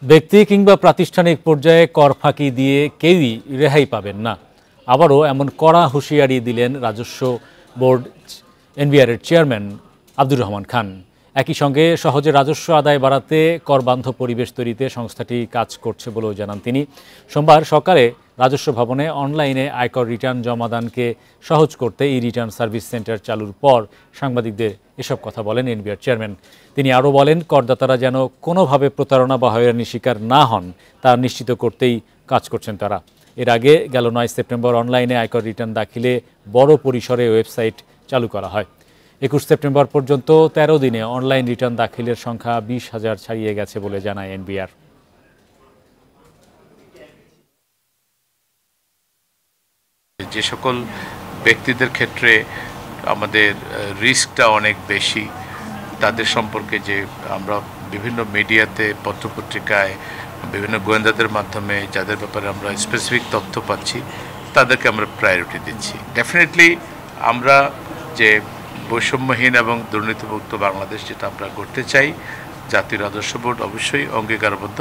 ব্যক্তি কিংবা প্রাতিষ্ঠানিক পর্যায়ে কর ফাঁকি দিয়ে কেউই রেহাই পাবেন না। আবারও এমন কড়া হুঁশিয়ারি দিলেন রাজস্ব বোর্ড এনবিআরের চেয়ারম্যান আব্দুর রহমান খান। একই সঙ্গে সহজে রাজস্ব আদায় বাড়াতে করবান্ধব পরিবেশ তৈরিতে সংস্থাটি কাজ করছে বলেও জানান তিনি। সোমবার সকালে রাজস্ব ভবনে অনলাইনে আয়কর রিটার্ন জমাদানকে সহজ করতে ই রিটার্ন সার্ভিস সেন্টার চালুর পর সাংবাদিকদের এসব কথা বলেন এনবিআর চেয়ারম্যান। তিনি আরও বলেন, করদাতারা যেন কোনোভাবে প্রতারণা বা হয়রানির শিকার না হন তা নিশ্চিত করতেই কাজ করছেন তারা। এর আগে গেল 9 সেপ্টেম্বর অনলাইনে আয়কর রিটার্ন দাখিলে বড় পরিসরে ওয়েবসাইট চালু করা হয়। 21 সেপ্টেম্বর পর্যন্ত 13 দিনে অনলাইন রিটার্ন দাখিলের সংখ্যা 20,000 ছাড়িয়ে গেছে বলে জানায় এনবিআর। যে সকল ব্যক্তিদের ক্ষেত্রে আমাদের রিস্কটা অনেক বেশি, তাদের সম্পর্কে যে আমরা বিভিন্ন মিডিয়াতে, পত্রপত্রিকায়, বিভিন্ন গোয়েন্দাদের মাধ্যমে যাদের ব্যাপারে আমরা স্পেসিফিক তথ্য পাচ্ছি, তাদেরকে আমরা প্রায়োরিটি দিচ্ছি। ডেফিনেটলি আমরা যে বৈষম্যহীন এবং দুর্নীতিমুক্ত বাংলাদেশ যেটা আমরা করতে চাই, জাতীয় রাজস্ব বোর্ড অবশ্যই অঙ্গীকারবদ্ধ।